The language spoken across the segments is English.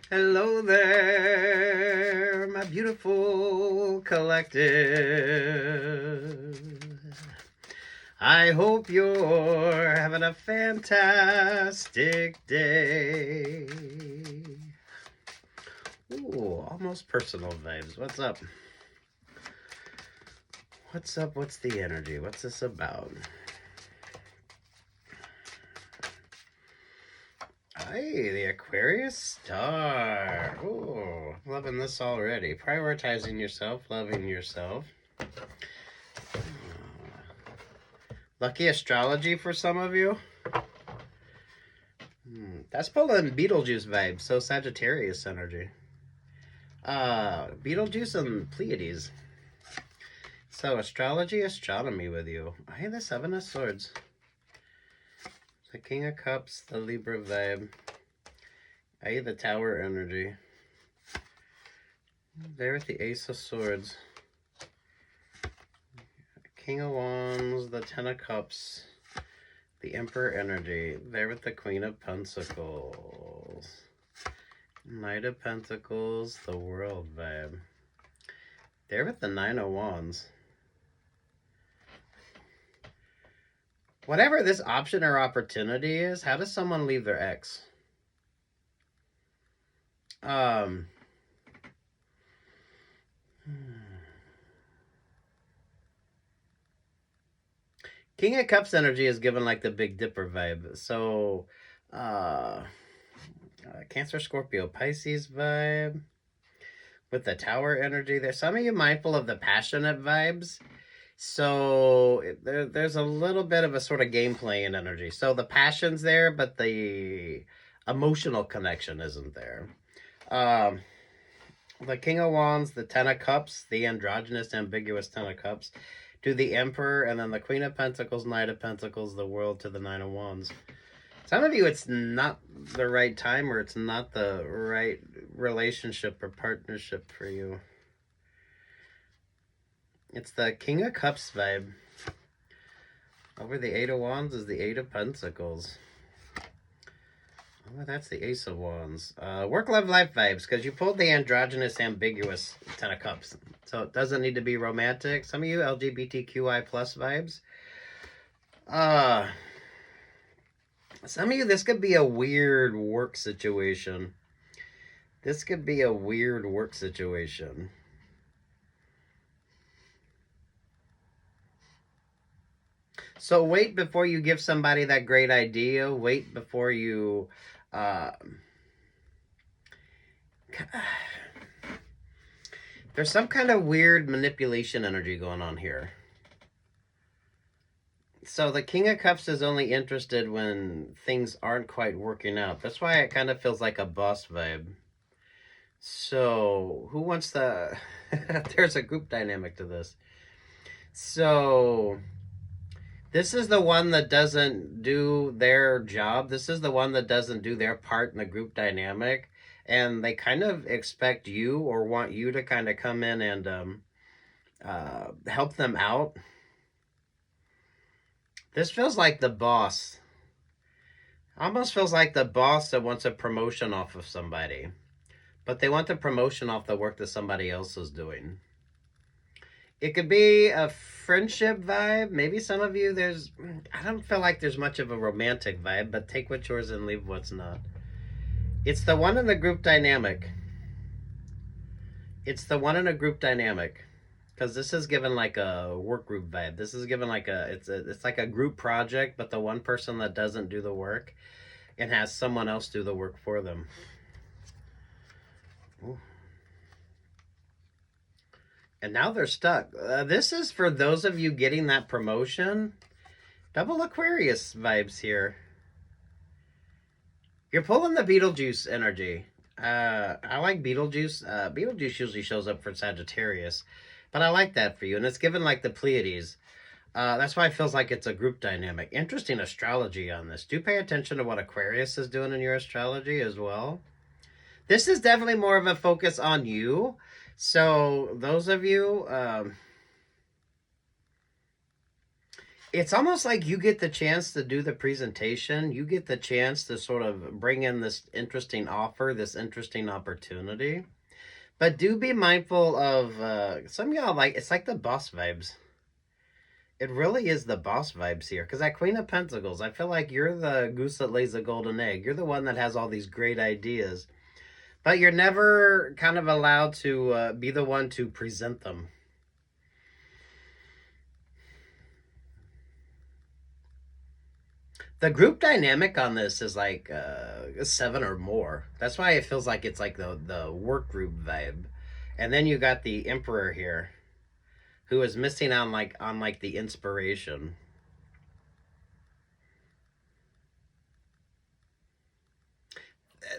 Hello there, my beautiful collective. I hope you're having a fantastic day. Ooh, almost personal vibes. What's up? What's up? What's the energy? What's this about? Hey, the Aquarius star. Ooh, loving this already. Prioritizing yourself, loving yourself. Lucky astrology for some of you. That's pulling Beetlejuice vibes, so Sagittarius energy. Beetlejuice and Pleiades. So astrology, astronomy with you. Hey, the Seven of Swords. The King of Cups, the Libra vibe. Hey, the Tower energy. There with the Ace of Swords. King of Wands, the Ten of Cups. The Emperor energy. There with the Queen of Pentacles. Knight of Pentacles, the World vibe. There with the Nine of Wands. Whatever this option or opportunity is, how does someone leave their ex? King of Cups energy is given like the Big Dipper vibe. So, Cancer, Scorpio, Pisces vibe. With the Tower energy there. Some of you mindful of the passionate vibes. So there's a little bit of a sort of game playing energy. So the passion's there, but the emotional connection isn't there. The King of Wands, the Ten of Cups, the androgynous, ambiguous Ten of Cups, to the Emperor, and then the Queen of Pentacles, Knight of Pentacles, the World to the Nine of Wands. Some of you, it's not the right time or it's not the right relationship or partnership for you. It's the King of Cups vibe. Over the Eight of Wands is the Eight of Pentacles. Oh, that's the Ace of Wands. Work, love, life vibes, because you pulled the androgynous, ambiguous Ten of Cups. So it doesn't need to be romantic. Some of you, LGBTQI plus vibes. Some of you, this could be a weird work situation. This could be a weird work situation. So wait before you give somebody that great idea. Wait before you... There's some kind of weird manipulation energy going on here. So the King of Cups is only interested when things aren't quite working out. That's why it kind of feels like a boss vibe. So who wants the... There's a group dynamic to this. So this is the one that doesn't do their job. This is the one that doesn't do their part in the group dynamic. And they kind of expect you or want you to kind of come in and help them out. This feels like the boss. Almost feels like the boss that wants a promotion off of somebody. But they want the promotion off the work that somebody else is doing. It could be a friendship vibe. Maybe some of you, I don't feel like there's much of a romantic vibe, but take what's yours and leave what's not. It's the one in the group dynamic. It's the one in a group dynamic. Because this is given like a work group vibe. This is given like it's like a group project, but the one person that doesn't do the work and has someone else do the work for them. Ooh. And now they're stuck. This is for those of you getting that promotion. Double Aquarius vibes here. You're pulling the Beetlejuice energy. I like Beetlejuice. Beetlejuice usually shows up for Sagittarius. But I like that for you. And it's given like the Pleiades. That's why it feels like it's a group dynamic. Interesting astrology on this. Do pay attention to what Aquarius is doing in your astrology as well. This is definitely more of a focus on you. So those of you, It's almost like you get the chance to do the presentation. You get the chance to sort of bring in this interesting offer, this interesting opportunity. But do be mindful of some of y'all, like, it's like the boss vibes. It really is the boss vibes here. Because that Queen of Pentacles, I feel like you're the goose that lays the golden egg. You're the one that has all these great ideas. But you're never kind of allowed to be the one to present them. The group dynamic on this is like 7 or more. That's why it feels like it's like the work group vibe. And then you got the Emperor here, who is missing on like the inspiration.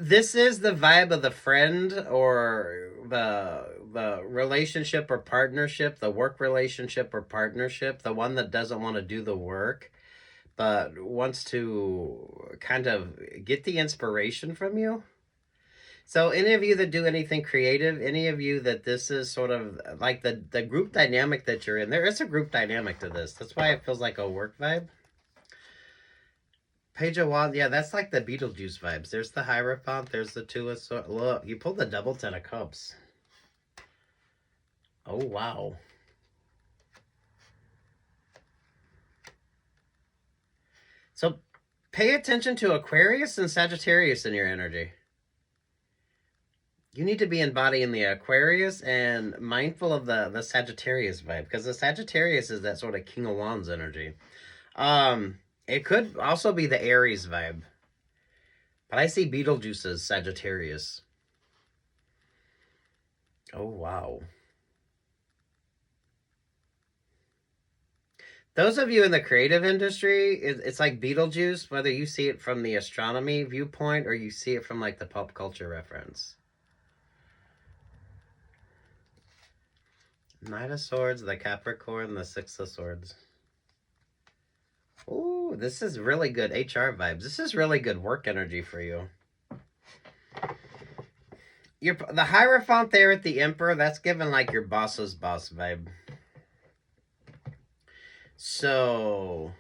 This is the vibe of the friend or the relationship or partnership, the work relationship or partnership, the one that doesn't want to do the work but wants to kind of get the inspiration from you. So any of you that do anything creative, any of you that this is sort of like the group dynamic that you're in, there is a group dynamic to this. That's why it feels like a work vibe. Page of Wands, yeah, that's like the Beetlejuice vibes. There's the Hierophant, there's the Two of Swords. Look, you pulled the double 10 of Cups. Oh, wow. So pay attention to Aquarius and Sagittarius in your energy. You need to be embodying the Aquarius and mindful of the Sagittarius vibe, because the Sagittarius is that sort of King of Wands energy. It could also be the Aries vibe, but I see Beetlejuice as Sagittarius. Oh, wow. Those of you in the creative industry, it's like Beetlejuice, whether you see it from the astronomy viewpoint or you see it from like the pop culture reference. Knight of Swords, the Capricorn, the Six of Swords. Ooh, this is really good HR vibes. This is really good work energy for you. The Hierophant there at the Emperor, that's given like your boss's boss vibe. So,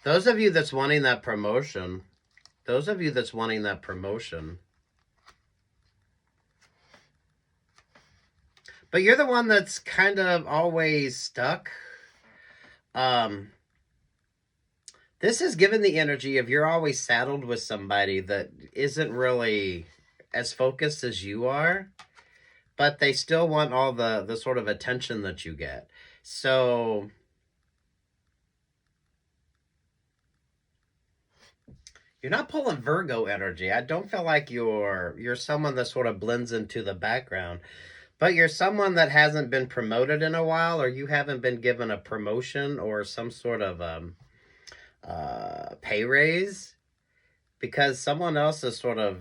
those of you that's wanting that promotion, but you're the one that's kind of always stuck. This is given the energy of you're always saddled with somebody that isn't really as focused as you are, but they still want all the sort of attention that you get. So you're not pulling Virgo energy. I don't feel like you're someone that sort of blends into the background, but you're someone that hasn't been promoted in a while, or you haven't been given a promotion or some sort of pay raise, because someone else is sort of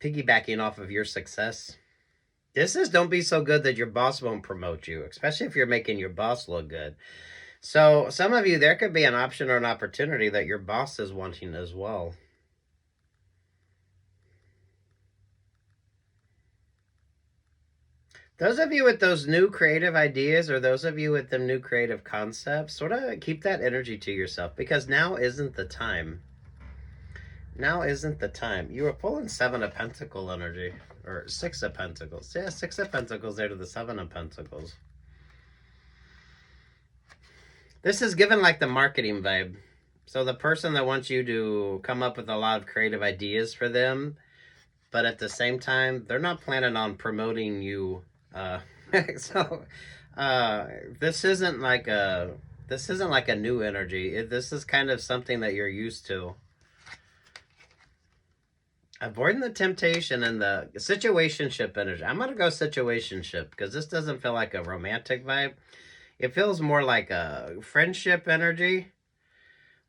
piggybacking off of your success. This is don't be so good that your boss won't promote you, especially if you're making your boss look good. So some of you, there could be an option or an opportunity that your boss is wanting as well. Those of you with those new creative ideas, or those of you with them new creative concepts, sort of keep that energy to yourself, because now isn't the time. Now isn't the time. You were pulling 7 of Pentacles energy, or 6 of Pentacles. Yeah, 6 of Pentacles there to the 7 of Pentacles. This is given like the marketing vibe. So the person that wants you to come up with a lot of creative ideas for them, but at the same time, they're not planning on promoting you. This isn't like a new energy. This is kind of something that you're used to. Avoiding the temptation and the situationship energy. I'm going to go situationship because this doesn't feel like a romantic vibe. It feels more like a friendship energy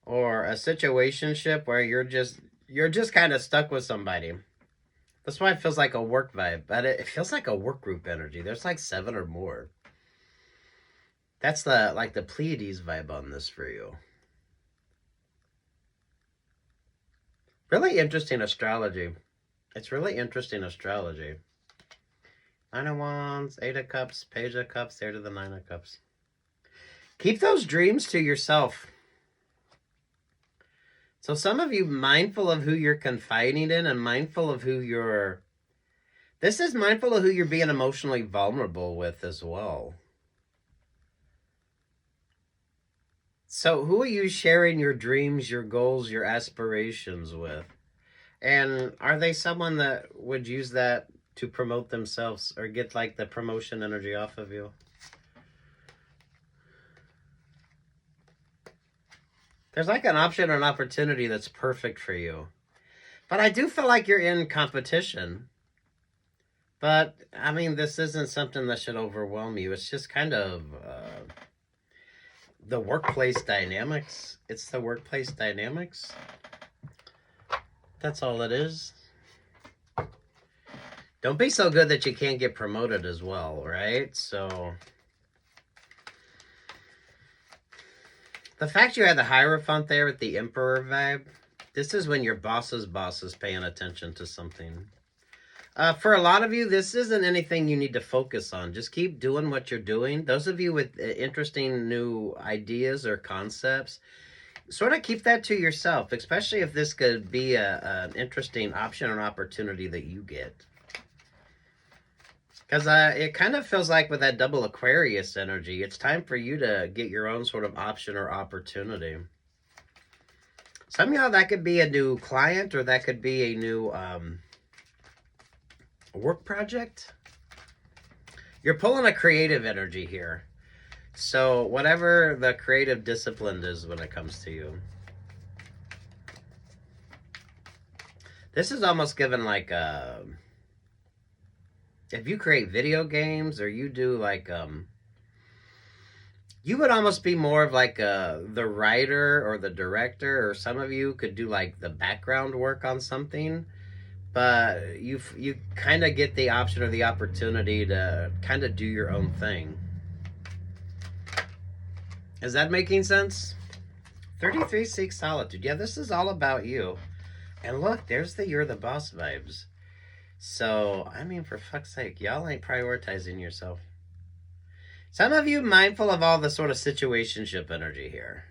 or a situationship where you're just kind of stuck with somebody. That's why it feels like a work vibe, but it feels like a work group energy. There's like 7 or more. That's the Pleiades vibe on this for you. Really interesting astrology. It's really interesting astrology. 9 of Wands, 8 of Cups, Page of Cups, there to the 9 of Cups. Keep those dreams to yourself. So some of you mindful of who you're confiding in and mindful of who you're... This is mindful of who you're being emotionally vulnerable with as well. So who are you sharing your dreams, your goals, your aspirations with? And are they someone that would use that to promote themselves or get like the promotion energy off of you? There's like an option or an opportunity that's perfect for you. But I do feel like you're in competition. But, I mean, this isn't something that should overwhelm you. It's just kind of the workplace dynamics. It's the workplace dynamics. That's all it is. Don't be so good that you can't get promoted as well, right? So... the fact you had the Hierophant there with the Emperor vibe, this is when your boss's boss is paying attention to something. For a lot of you, this isn't anything you need to focus on. Just keep doing what you're doing. Those of you with interesting new ideas or concepts, sort of keep that to yourself, especially if this could be an interesting option or opportunity that you get. Because it kind of feels like with that double Aquarius energy, it's time for you to get your own sort of option or opportunity. Some of y'all, that could be a new client or that could be a new work project. You're pulling a creative energy here. So whatever the creative discipline is when it comes to you. This is almost given like a... if you create video games or you do like, you would almost be more of like the writer or the director, or some of you could do like the background work on something, but you kind of get the option or the opportunity to kind of do your own thing. Is that making sense? 33 seeks solitude. Yeah, this is all about you. And look, there's the you're the boss vibes. So, I mean, for fuck's sake, y'all ain't prioritizing yourself. Some of you mindful of all the sort of situationship energy here.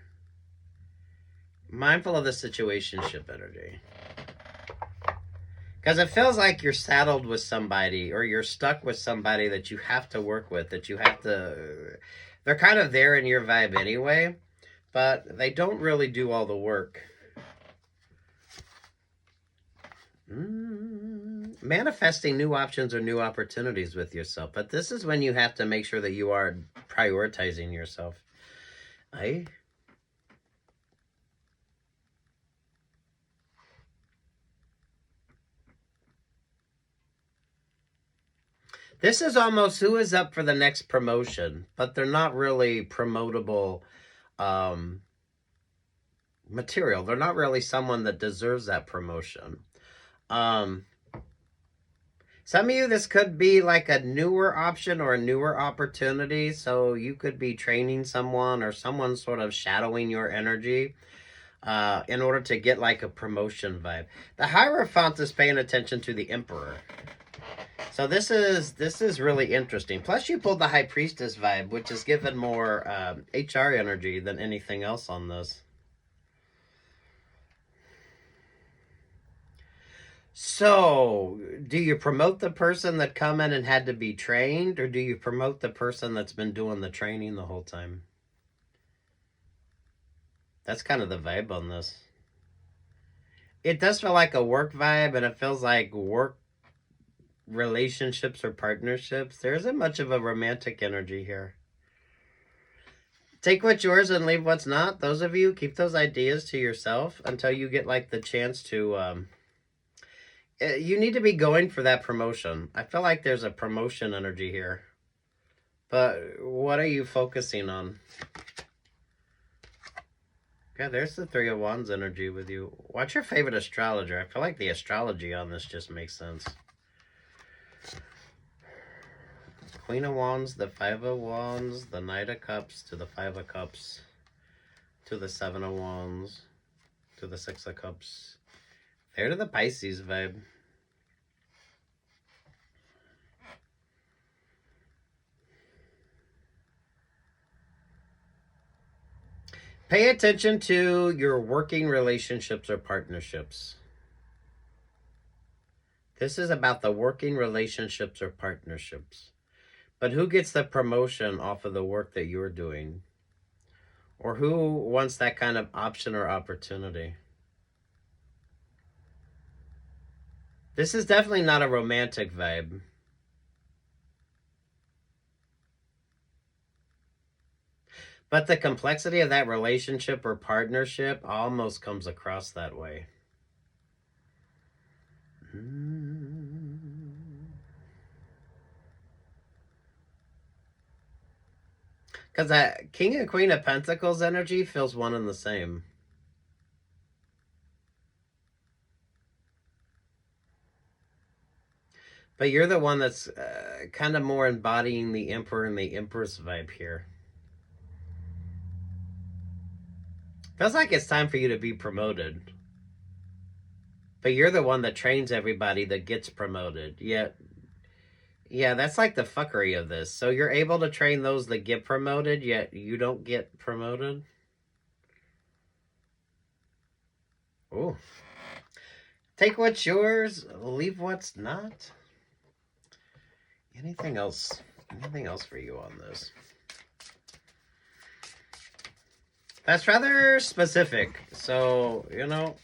Mindful of the situationship energy. Because it feels like you're saddled with somebody or you're stuck with somebody that you have to work with, that you have to... they're kind of there in your vibe anyway, but they don't really do all the work. Manifesting new options or new opportunities with yourself. But this is when you have to make sure that you are prioritizing yourself. This is almost who is up for the next promotion, but they're not really promotable material. They're not really someone that deserves that promotion. Some of you, this could be like a newer option or a newer opportunity. So you could be training someone or someone sort of shadowing your energy in order to get like a promotion vibe. The Hierophant is paying attention to the Emperor. So this is really interesting. Plus you pulled the High Priestess vibe, which is given more HR energy than anything else on this. So, do you promote the person that come in and had to be trained, or do you promote the person that's been doing the training the whole time? That's kind of the vibe on this. It does feel like a work vibe, and it feels like work relationships or partnerships. There isn't much of a romantic energy here. Take what's yours and leave what's not. Those of you, keep those ideas to yourself until you get like the chance to... you need to be going for that promotion. I feel like there's a promotion energy here. But what are you focusing on? Okay, there's the Three of Wands energy with you. What's your favorite astrologer? I feel like the astrology on this just makes sense. Queen of Wands, the Five of Wands, the Knight of Cups, to the Five of Cups, to the Seven of Wands, to the Six of Cups. There to the Pisces vibe. Pay attention to your working relationships or partnerships. This is about the working relationships or partnerships. But who gets the promotion off of the work that you're doing? Or who wants that kind of option or opportunity? This is definitely not a romantic vibe. But the complexity of that relationship or partnership almost comes across that way. Because that King and Queen of Pentacles energy feels one and the same. But you're the one that's kind of more embodying the Emperor and the Empress vibe here. Feels like it's time for you to be promoted. But you're the one that trains everybody that gets promoted. Yet, yeah, that's like the fuckery of this. So you're able to train those that get promoted, yet you don't get promoted? Ooh. Take what's yours, leave what's not. Anything else? Anything else for you on this? That's rather specific. So, you know,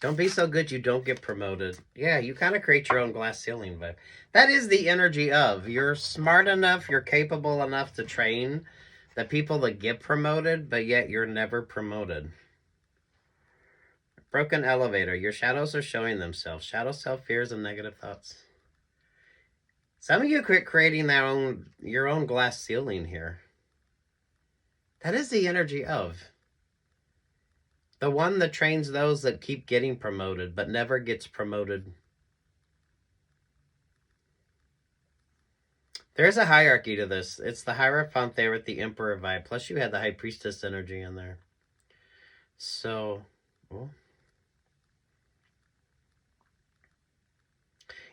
don't be so good you don't get promoted. Yeah, you kind of create your own glass ceiling vibe. That is the energy of, you're smart enough, you're capable enough to train the people that get promoted, but yet you're never promoted. Broken elevator. Your shadows are showing themselves. Shadow self fears and negative thoughts. Some of you quit creating your own glass ceiling here. That is the energy of the one that trains those that keep getting promoted but never gets promoted. There's a hierarchy to this. It's the Hierophant there with the Emperor vibe. Plus you had the High Priestess energy in there. So, well,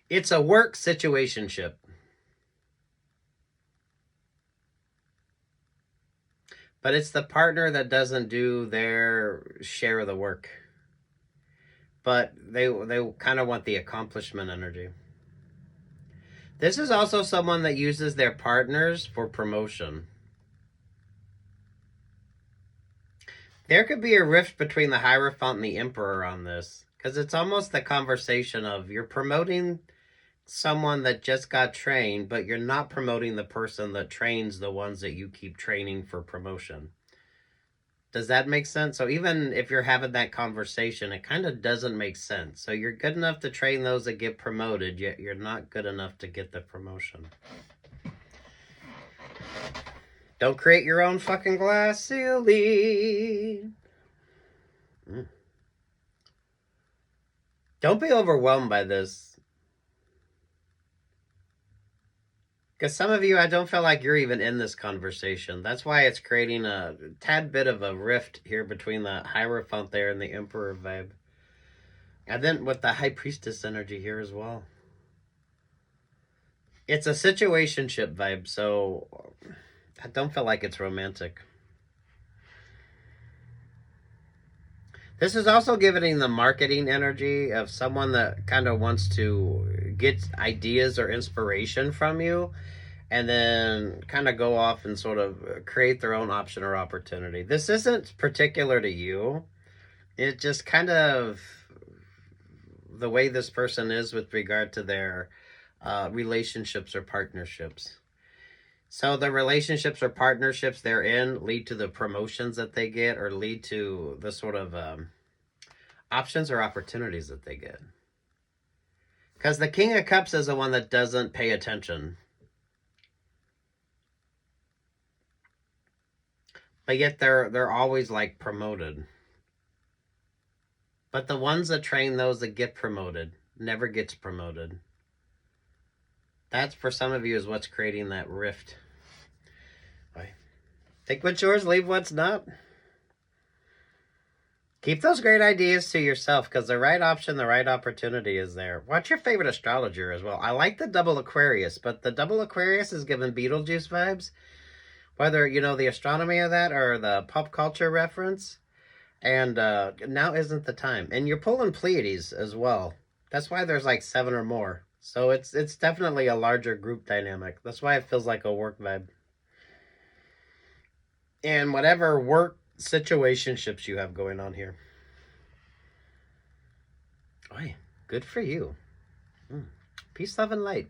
it's a work situationship. But it's the partner that doesn't do their share of the work. But they kind of want the accomplishment energy. This is also someone that uses their partners for promotion. There could be a rift between the Hierophant and the Emperor on this. Because it's almost the conversation of you're promoting someone that just got trained, but you're not promoting the person that trains the ones that you keep training for promotion. Does that make sense? So even if you're having that conversation, it kind of doesn't make sense. So you're good enough to train those that get promoted, yet you're not good enough to get the promotion. Don't create your own fucking glass ceiling. Don't be overwhelmed by this. Because some of you, I don't feel like you're even in this conversation. That's why it's creating a tad bit of a rift here between the Hierophant there and the Emperor vibe. And then with the High Priestess energy here as well. It's a situationship vibe, so I don't feel like it's romantic. This is also giving the marketing energy of someone that kind of wants to get ideas or inspiration from you and then kind of go off and sort of create their own option or opportunity. This isn't particular to you. It's just kind of the way this person is with regard to their relationships or partnerships. So the relationships or partnerships they're in lead to the promotions that they get or lead to the sort of options or opportunities that they get. Because the King of Cups is the one that doesn't pay attention. But yet they're always like promoted. But the ones that train those that get promoted never gets promoted. That's for some of you is what's creating that rift. Right. Take what's yours, leave what's not. Keep those great ideas to yourself because the right option, the right opportunity is there. What's your favorite astrologer as well? I like the double Aquarius, but the double Aquarius is giving Beetlejuice vibes. Whether, you know, the astronomy of that or the pop culture reference. And now isn't the time. And you're pulling Pleiades as well. That's why there's like 7 or more. So it's definitely a larger group dynamic. That's why it feels like a work vibe. And whatever work situationships you have going on here. Oy, good for you. Peace, love, and light.